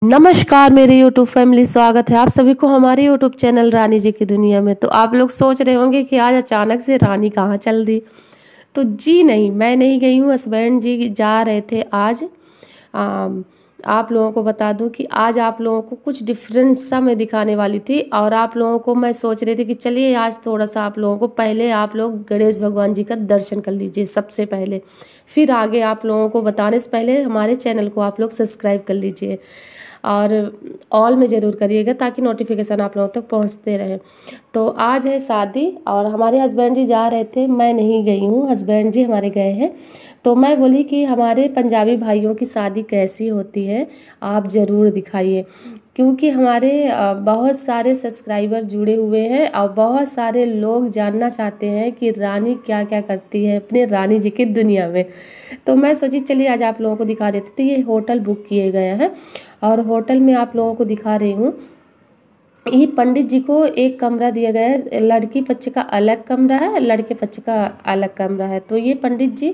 नमस्कार मेरे YouTube family, स्वागत है आप सभी को हमारे YouTube चैनल रानी जी की दुनिया में। तो आप लोग सोच रहे होंगे कि आज अचानक से रानी कहाँ चल दी। तो जी नहीं, मैं नहीं गई हूँ, हस्बैंड जी जा रहे थे आज। आप लोगों को बता दूं कि आज आप लोगों को कुछ डिफरेंट सा मैं दिखाने वाली थी। और आप लोगों को मैं सोच रही थी कि चलिए आज थोड़ा सा आप लोगों को, पहले आप लोग गणेश भगवान जी का दर्शन कर लीजिए सबसे पहले, फिर आगे आप लोगों को बताने से पहले हमारे चैनल को आप लोग सब्सक्राइब कर लीजिए और ऑल में ज़रूर करिएगा ताकि नोटिफिकेशन आप लोगों तक पहुंचते रहे। तो आज है शादी और हमारे हस्बैंड जी जा रहे थे, मैं नहीं गई हूँ, हस्बैंड जी हमारे गए हैं। तो मैं बोली कि हमारे पंजाबी भाइयों की शादी कैसी होती है आप ज़रूर दिखाइए, क्योंकि हमारे बहुत सारे सब्सक्राइबर जुड़े हुए हैं और बहुत सारे लोग जानना चाहते हैं कि रानी क्या क्या करती है अपने रानी जी की दुनिया में। तो मैं सोची चलिए आज आप लोगों को दिखा देते थे। ये होटल बुक किए गए हैं और होटल में आप लोगों को दिखा रही हूँ। ये पंडित जी को एक कमरा दिया गया है, लड़की पक्ष का अलग कमरा है, लड़के पक्ष का अलग कमरा है। तो ये पंडित जी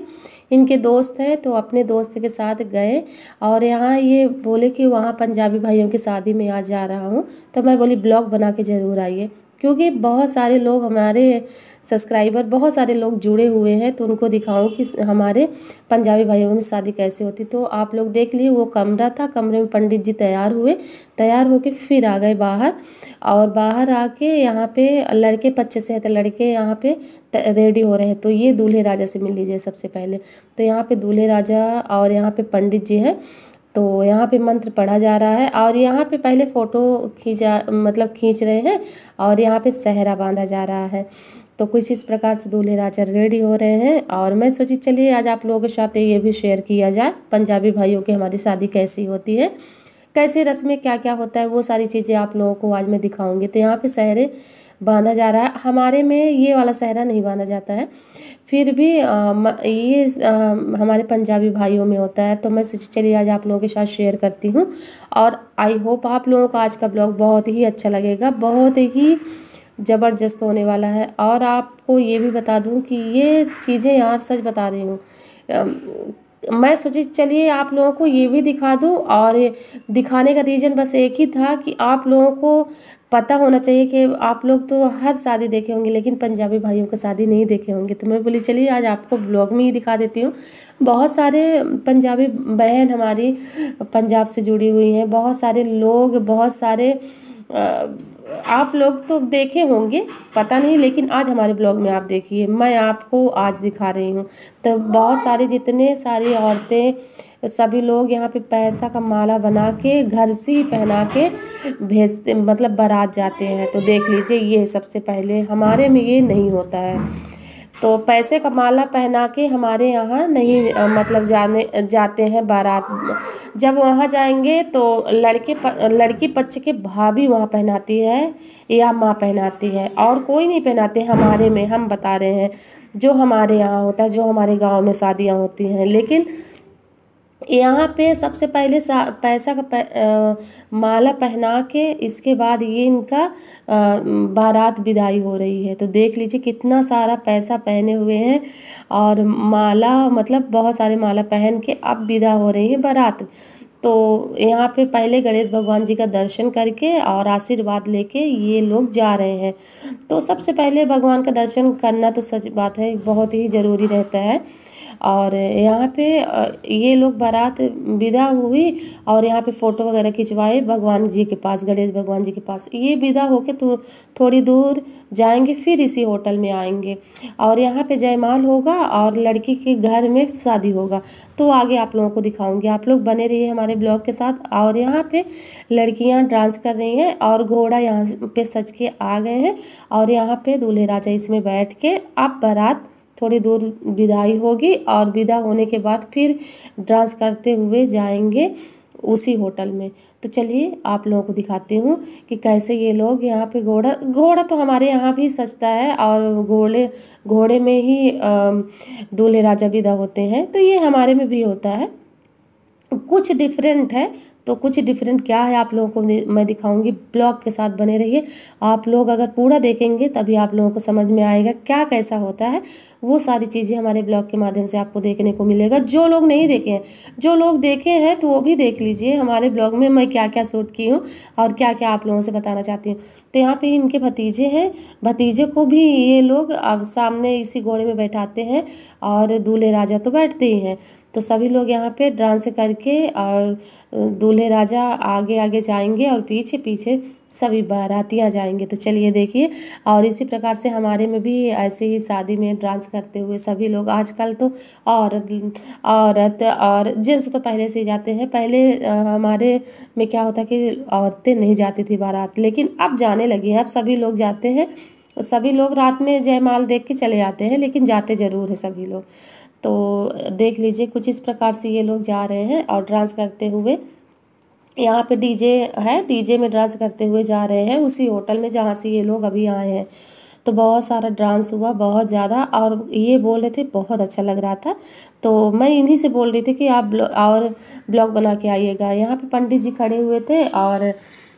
इनके दोस्त हैं, तो अपने दोस्त के साथ गए और यहाँ ये बोले कि वहाँ पंजाबी भाइयों की शादी में आज जा रहा हूँ। तो मैं बोली ब्लॉग बना के ज़रूर आइए, क्योंकि बहुत सारे लोग हमारे सब्सक्राइबर, बहुत सारे लोग जुड़े हुए हैं, तो उनको दिखाऊं कि हमारे पंजाबी भाइयों में शादी कैसे होती। तो आप लोग देख लिए, वो कमरा था, कमरे में पंडित जी तैयार हुए, तैयार होके फिर आ गए बाहर। और बाहर आके यहाँ पे लड़के पक्ष से है तो लड़के यहाँ पे रेडी हो रहे हैं। तो ये दूल्हे राजा से मिल लीजिए सबसे पहले। तो यहाँ पे दूल्हे राजा और यहाँ पे पंडित जी हैं। तो यहाँ पे मंत्र पढ़ा जा रहा है और यहाँ पे पहले फ़ोटो खींच रहे हैं और यहाँ पे सेहरा बांधा जा रहा है। तो कुछ इस प्रकार से दूल्हे राजा रेडी हो रहे हैं और मैं सोची चलिए आज आप लोगों के साथ ये भी शेयर किया जाए, पंजाबी भाइयों की हमारी शादी कैसी होती है, कैसे रस्में क्या क्या होता है, वो सारी चीज़ें आप लोगों को आज मैं दिखाऊंगी। तो यहाँ पे सहरे बांधा जा रहा है। हमारे में ये वाला सहरा नहीं बांधा जाता है, फिर भी ये हमारे पंजाबी भाइयों में होता है। तो मैं सोची चलिए आज आप लोगों के साथ शेयर करती हूँ और आई होप आप लोगों को आज का ब्लॉग बहुत ही अच्छा लगेगा, बहुत ही ज़बरदस्त होने वाला है। और आपको ये भी बता दूं कि ये चीज़ें यार सच बता रही हूँ, मैं सोची चलिए आप लोगों को ये भी दिखा दूं। और दिखाने का रीज़न बस एक ही था कि आप लोगों को पता होना चाहिए कि आप लोग तो हर शादी देखे होंगे लेकिन पंजाबी भाइयों का शादी नहीं देखे होंगे। तो मैं बोली चलिए आज आपको ब्लॉग में ही दिखा देती हूँ। बहुत सारे पंजाबी बहन हमारी पंजाब से जुड़ी हुई हैं, बहुत सारे लोग, बहुत सारे आप लोग तो देखे होंगे पता नहीं, लेकिन आज हमारे ब्लॉग में आप देखिए, मैं आपको आज दिखा रही हूँ। तो बहुत सारे, जितने सारी औरतें, सभी लोग यहाँ पे पैसा का माला बना के घर से ही पहना के भेजते, बारात जाते हैं। तो देख लीजिए, ये सबसे पहले हमारे में ये नहीं होता है। तो पैसे का माला पहना के हमारे यहाँ नहीं जाते हैं बारात। जब वहाँ जाएंगे तो लड़की पक्ष के भाभी वहाँ पहनाती है या माँ पहनाती है, और कोई नहीं पहनाते हमारे में। हम बता रहे हैं जो हमारे यहाँ होता है, जो हमारे गांव में शादियाँ होती हैं। लेकिन यहाँ पे सबसे पहले पैसा का माला पहना के इसके बाद ये इनका बारात विदाई हो रही है। तो देख लीजिए कितना सारा पैसा पहने हुए हैं और माला, बहुत सारे माला पहन के अब विदा हो रही है बारात। तो यहाँ पे पहले गणेश भगवान जी का दर्शन करके और आशीर्वाद लेके ये लोग जा रहे हैं। तो सबसे पहले भगवान का दर्शन करना तो सच बात है बहुत ही ज़रूरी रहता है। और यहाँ पे ये लोग बारात विदा हुई और यहाँ पे फ़ोटो वगैरह खिंचवाए भगवान जी के पास, गणेश भगवान जी के पास। ये विदा होके तो थोड़ी दूर जाएंगे, फिर इसी होटल में आएंगे और यहाँ पे जयमाल होगा और लड़की के घर में शादी होगा। तो आगे आप लोगों को दिखाऊंगी, आप लोग बने रहिए हमारे ब्लॉग के साथ। और यहाँ पे लड़कियाँ डांस कर रही हैं और घोड़ा यहाँ पे सज के आ गए हैं और यहाँ पे दूल्हे राजा इसमें बैठ के अब बारात थोड़ी दूर विदाई होगी और विदा होने के बाद फिर डांस करते हुए जाएंगे उसी होटल में। तो चलिए आप लोगों को दिखाती हूँ कि कैसे ये लोग यहाँ पे घोड़ा तो हमारे यहाँ भी सजता है और घोड़े में ही दूल्हे राजा विदा होते हैं। तो ये हमारे में भी होता है, कुछ डिफरेंट है। तो तो कुछ डिफरेंट क्या है आप लोगों को मैं दिखाऊंगी। ब्लॉग के साथ बने रहिए। आप लोग अगर पूरा देखेंगे तभी आप लोगों को समझ में आएगा क्या कैसा होता है। वो सारी चीज़ें हमारे ब्लॉग के माध्यम से आपको देखने को मिलेगा। जो लोग नहीं देखे हैं, जो लोग देखे हैं तो वो भी देख लीजिए हमारे ब्लॉग में मैं क्या क्या शूट की हूँ और क्या क्या आप लोगों से बताना चाहती हूँ। तो यहाँ पे इनके भतीजे हैं, भतीजे को भी ये लोग अब सामने इसी घोड़े में बैठाते हैं और दूल्हे राजा तो बैठते ही हैं। तो सभी लोग यहाँ पे डांस करके और दूल्हे राजा आगे आगे जाएंगे और पीछे पीछे सभी बारातियाँ जाएंगे। तो चलिए देखिए। और इसी प्रकार से हमारे में भी ऐसे ही शादी में डांस करते हुए सभी लोग, आजकल तो औरत और जेंट्स तो पहले से ही जाते हैं। पहले हमारे में क्या होता कि औरतें नहीं जाती थी बारात, लेकिन अब जाने लगी हैं। अब सभी लोग जाते हैं। सभी लोग रात में जयमाल देख के चले आते हैं, लेकिन जाते जरूर है सभी लोग। तो देख लीजिए कुछ इस प्रकार से ये लोग जा रहे हैं और डांस करते हुए। यहाँ पे डीजे है, डीजे में डांस करते हुए जा रहे हैं उसी होटल में जहाँ से ये लोग अभी आए हैं। तो बहुत सारा डांस हुआ, बहुत ज़्यादा। और ये बोल रहे थे बहुत अच्छा लग रहा था। तो मैं इन्हीं से बोल रही थी कि आप और ब्लॉग बना के आइएगा। यहाँ पे पंडित जी खड़े हुए थे और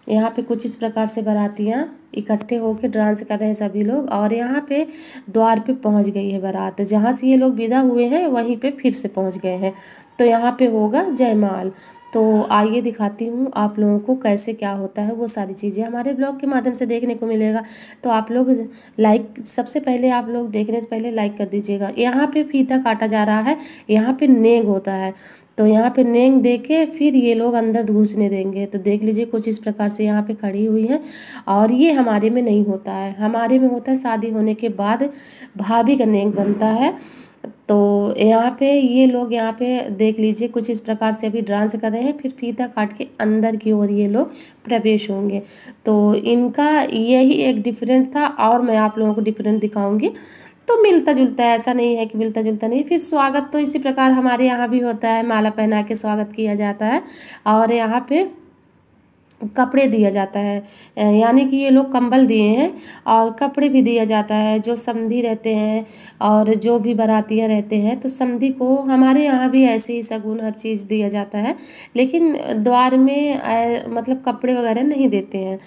यहाँ पे कुछ इस प्रकार से बारातियाँ इकट्ठे होकर डांस कर रहे हैं सभी लोग। और यहाँ पे द्वार पे पहुँच गई है बारात, जहाँ से ये लोग विदा हुए हैं वहीं पे फिर से पहुँच गए हैं। तो यहाँ पे होगा जयमाल। तो आइए दिखाती हूँ आप लोगों को कैसे क्या होता है। वो सारी चीज़ें हमारे ब्लॉग के माध्यम से देखने को मिलेगा। तो आप लोग लाइक, सबसे पहले आप लोग देखने से पहले लाइक कर दीजिएगा। यहाँ पे फीता काटा जा रहा है, यहाँ पे नेग होता है। तो यहाँ पे नेंग दे के फिर ये लोग अंदर घुसने देंगे। तो देख लीजिए कुछ इस प्रकार से यहाँ पे खड़ी हुई है। और ये हमारे में नहीं होता है, हमारे में होता है शादी होने के बाद भाभी का नेंग बनता है। तो यहाँ पे ये लोग यहाँ पे देख लीजिए कुछ इस प्रकार से अभी डांस कर रहे हैं, फिर फीता काट के अंदर की ओर ये लोग प्रवेश होंगे। तो इनका यही एक डिफरेंट था और मैं आप लोगों को डिफरेंट दिखाऊंगी। तो मिलता जुलता है, ऐसा नहीं है कि मिलता जुलता नहीं। फिर स्वागत तो इसी प्रकार हमारे यहाँ भी होता है, माला पहना के स्वागत किया जाता है। और यहाँ पे कपड़े दिया जाता है, यानी कि ये लोग कंबल दिए हैं और कपड़े भी दिया जाता है। जो समधी रहते हैं और जो भी बारातियाँ रहते हैं, तो समधी को हमारे यहाँ भी ऐसे ही शगुन हर चीज़ दिया जाता है, लेकिन द्वार में मतलब कपड़े वगैरह नहीं देते हैं।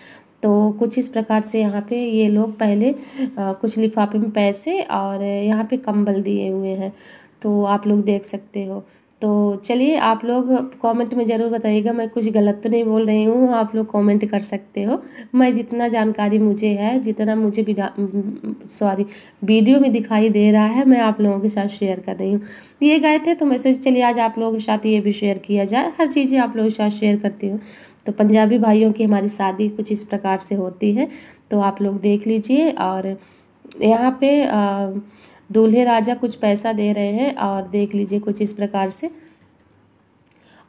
तो कुछ इस प्रकार से यहाँ पे ये लोग पहले कुछ लिफाफे में पैसे और यहाँ पे कंबल दिए हुए हैं। तो आप लोग देख सकते हो। तो चलिए आप लोग कमेंट में ज़रूर बताइएगा, मैं कुछ गलत तो नहीं बोल रही हूँ, आप लोग कमेंट कर सकते हो। मैं जितना जानकारी मुझे है, जितना मुझे वीडियो में दिखाई दे रहा है, मैं आप लोगों के साथ शेयर कर रही हूँ। ये गए थे तो मैं सोची चलिए आज आप लोगों के साथ ये भी शेयर किया जाए। हर चीज़ें आप लोगों के साथ शेयर करती हूँ। तो पंजाबी भाइयों की हमारी शादी कुछ इस प्रकार से होती है। तो आप लोग देख लीजिए। और यहाँ पे दूल्हे राजा कुछ पैसा दे रहे हैं और देख लीजिए कुछ इस प्रकार से।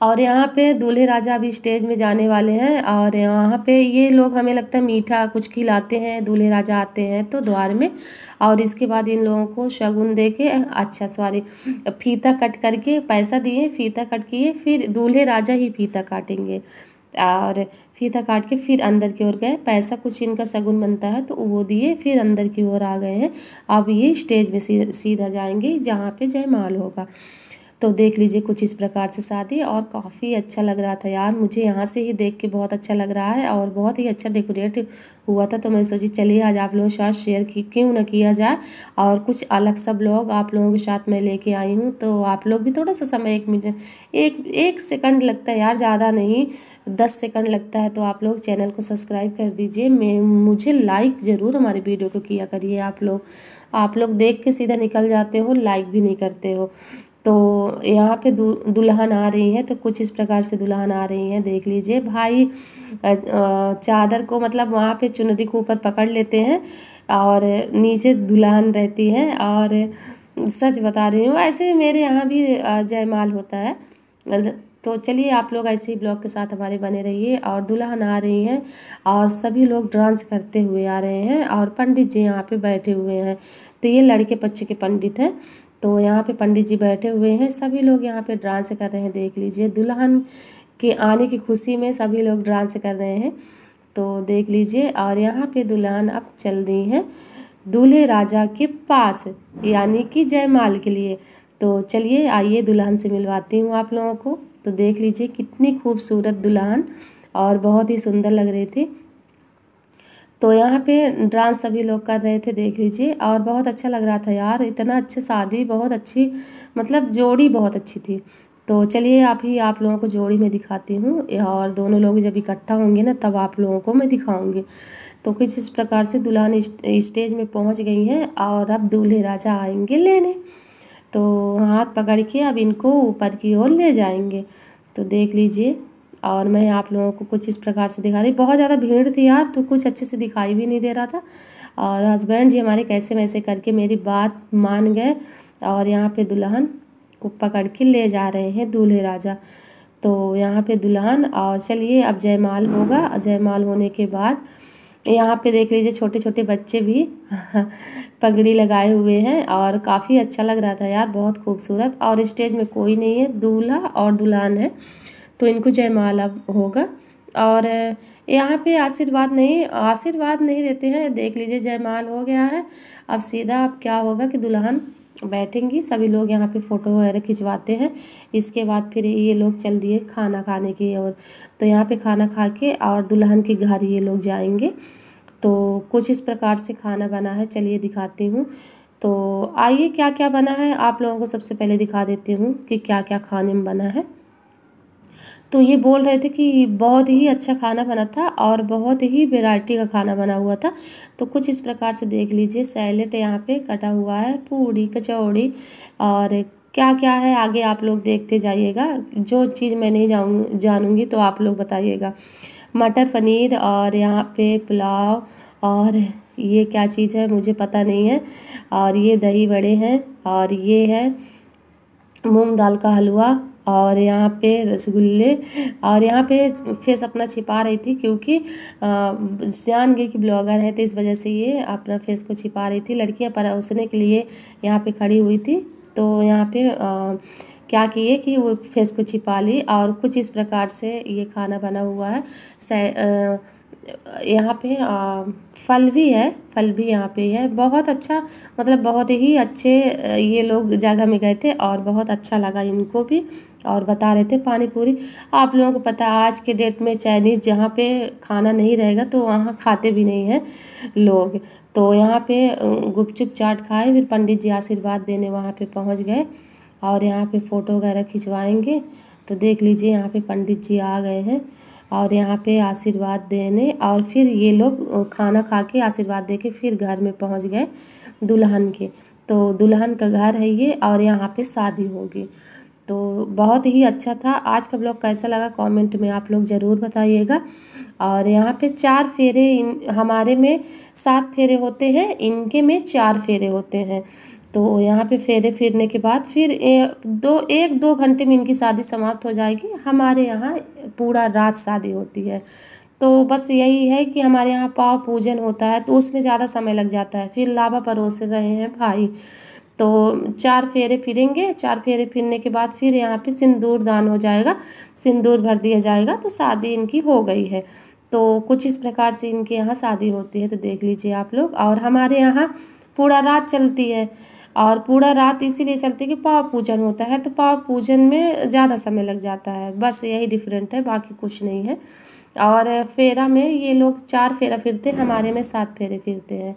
और यहाँ पे दूल्हे राजा अभी स्टेज में जाने वाले हैं और यहाँ पे ये लोग हमें लगता है मीठा कुछ खिलाते हैं। दूल्हे राजा आते हैं तो द्वार में, और इसके बाद इन लोगों को शगुन दे के, अच्छा सॉरी, फीता कट करके पैसा दिए, फीता कट किए, फिर दूल्हे राजा ही फीता काटेंगे। और फीता काट के फिर अंदर की ओर गए, पैसा कुछ इनका शगुन बनता है तो वो दिए, फिर अंदर की ओर आ गए हैं। अब ये स्टेज में सीधा जाएंगे जहाँ पे जयमाल होगा। तो देख लीजिए कुछ इस प्रकार से शादी, और काफ़ी अच्छा लग रहा था यार, मुझे यहाँ से ही देख के बहुत अच्छा लग रहा है और बहुत ही अच्छा डेकोरेट हुआ था। तो मैं सोची चलिए आज आप लोगों के साथ शेयर क्यों ना किया जाए, और कुछ अलग सा ब्लॉग आप लोगों के साथ मैं लेके आई हूँ। तो आप लोग भी थोड़ा सा समय, 1 मिनट, एक सेकंड लगता है यार, ज़्यादा नहीं, 10 सेकंड लगता है। तो आप लोग चैनल को सब्सक्राइब कर दीजिए, मुझे लाइक ज़रूर हमारे वीडियो को किया करिए। आप लोग देख के सीधा निकल जाते हो, लाइक भी नहीं करते हो। तो यहाँ पे दुल्हन आ रही है, तो कुछ इस प्रकार से दुल्हन आ रही है, देख लीजिए। भाई चादर को, मतलब वहाँ पे चुनरी को ऊपर पकड़ लेते हैं और नीचे दुल्हन रहती है। और सच बता रही हूँ, ऐसे मेरे यहाँ भी जयमाल होता है। तो चलिए आप लोग ऐसे ही ब्लॉग के साथ हमारे बने रहिए। और दुल्हन आ रही है और सभी लोग डांस करते हुए आ रहे हैं और पंडित जी यहाँ पे बैठे हुए हैं। तो ये लड़के पक्ष के पंडित हैं। तो यहाँ पे पंडित जी बैठे हुए हैं, सभी लोग यहाँ पे डांस कर रहे हैं, देख लीजिए। दुल्हन के आने की खुशी में सभी लोग डांस कर रहे हैं, तो देख लीजिए। और यहाँ पे दुल्हन अब चल रही है दूल्हे राजा के पास, यानी कि जयमाल के लिए। तो चलिए आइए दुल्हन से मिलवाती हूँ आप लोगों को। तो देख लीजिए कितनी खूबसूरत दुल्हन और बहुत ही सुंदर लग रही थी। तो यहाँ पे डांस सभी लोग कर रहे थे, देख लीजिए, और बहुत अच्छा लग रहा था यार, इतना अच्छी शादी, बहुत अच्छी, मतलब जोड़ी बहुत अच्छी थी। तो चलिए आप लोगों को जोड़ी में दिखाती हूँ, और दोनों लोग जब इकट्ठा होंगे ना तब आप लोगों को मैं दिखाऊंगी। तो कुछ इस प्रकार से दुल्हन स्टेज में पहुँच गई हैं और अब दूल्हे राजा आएंगे लेने। तो हाथ पकड़ के अब इनको ऊपर की ओर ले जाएंगे। तो देख लीजिए, और मैं आप लोगों को कुछ इस प्रकार से दिखा रही। बहुत ज़्यादा भीड़ थी यार, तो कुछ अच्छे से दिखाई भी नहीं दे रहा था। और हस्बैंड जी हमारे कैसे वैसे करके मेरी बात मान गए, और यहाँ पे दुल्हन को पकड़ के ले जा रहे हैं दूल्हे राजा। तो यहाँ पे दुल्हन, और चलिए अब जयमाल होगा। जयमाल होने के बाद यहाँ पे देख लीजिए छोटे छोटे बच्चे भी पगड़ी लगाए हुए हैं, और काफ़ी अच्छा लग रहा था यार, बहुत खूबसूरत। और स्टेज में कोई नहीं है, दूल्हा और दुल्हन है, तो इनको जयमाला होगा। और यहाँ पे आशीर्वाद नहीं देते हैं, देख लीजिए जयमाल हो गया है। अब सीधा अब क्या होगा कि दुल्हन बैठेंगी, सभी लोग यहाँ पे फ़ोटो वगैरह खिंचवाते हैं। इसके बाद फिर ये लोग चल दिए खाना खाने की ओर। तो यहाँ पे खाना खा के और दुल्हन के घर ये लोग जाएंगे। तो कुछ इस प्रकार से खाना बना है, चलिए दिखाती हूँ। तो आइए क्या क्या बना है आप लोगों को सबसे पहले दिखा देती हूँ कि क्या क्या खाने में बना है। तो ये बोल रहे थे कि बहुत ही अच्छा खाना बना था और बहुत ही वैरायटी का खाना बना हुआ था। तो कुछ इस प्रकार से देख लीजिए, सैलेड यहाँ पे कटा हुआ है, पूड़ी कचौड़ी, और क्या क्या है आगे आप लोग देखते जाइएगा। जो चीज़ मैं नहीं जानूंगी तो आप लोग बताइएगा। मटर पनीर, और यहाँ पे पुलाव, और ये क्या चीज़ है मुझे पता नहीं है, और ये दही बड़े हैं, और ये है मूंग दाल का हलवा, और यहाँ पे रसगुल्ले। और यहाँ पे फेस अपना छिपा रही थी क्योंकि जान गई कि ब्लॉगर है, तो इस वजह से ये अपना फेस को छिपा रही थी। लड़कियाँ परोसने के लिए यहाँ पे खड़ी हुई थी, तो यहाँ पे क्या किए कि वो फेस को छिपा ली। और कुछ इस प्रकार से ये खाना बना हुआ है। यहाँ पे फल भी यहाँ पे है, बहुत अच्छा, मतलब बहुत ही अच्छे ये लोग जगह में गए थे और बहुत अच्छा लगा इनको भी। और बता रहे थे पानी पूरी, आप लोगों को पता है आज के डेट में चाइनीज़ जहाँ पे खाना नहीं रहेगा तो वहाँ खाते भी नहीं हैं लोग। तो यहाँ पे गुपचुप चाट खाए, फिर पंडित जी आशीर्वाद देने वहाँ पे पहुँच गए, और यहाँ पे फ़ोटो वगैरह खिंचवाएंगे। तो देख लीजिए यहाँ पे पंडित जी आ गए हैं, और यहाँ पे आशीर्वाद देने, और फिर ये लोग खाना खा के आशीर्वाद दे के फिर घर में पहुँच गए दुल्हन के। तो दुल्हन का घर है ये, और यहाँ पे शादी होगी। तो बहुत ही अच्छा था। आज का ब्लॉग कैसा लगा कमेंट में आप लोग ज़रूर बताइएगा। और यहाँ पे 4 फेरे, हमारे में 7 फेरे होते हैं, इनके में 4 फेरे होते हैं। तो यहाँ पे फेरे फिरने के बाद फिर 1-2 घंटे में इनकी शादी समाप्त हो जाएगी। हमारे यहाँ पूरा रात शादी होती है। तो बस यही है कि हमारे यहाँ पाव पूजन होता है, तो उसमें ज़्यादा समय लग जाता है। फिर लावा परोस रहे हैं भाई। तो 4 फेरे फिरेंगे, 4 फेरे फिरने के बाद फिर यहाँ पे सिंदूर दान हो जाएगा, सिंदूर भर दिया जाएगा, तो शादी इनकी हो गई है। तो कुछ इस प्रकार से इनके यहाँ शादी होती है, तो देख लीजिए आप लोग। और हमारे यहाँ पूरा रात चलती है, और पूरा रात इसीलिए चलती है कि पाव पूजन होता है, तो पाव पूजन में ज़्यादा समय लग जाता है, बस यही डिफरेंट है, बाकी कुछ नहीं है। और फेरा में ये लोग 4 फेरा फिरते हैं, हमारे में 7 फेरे फिरते हैं।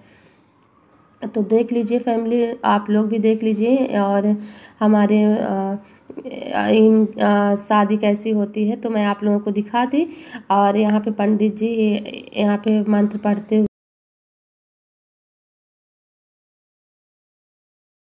तो देख लीजिए फैमिली, आप लोग भी देख लीजिए, और हमारे इन शादी कैसी होती है तो मैं आप लोगों को दिखा दी। और यहाँ पे पंडित जी यहाँ पे मंत्र पढ़ते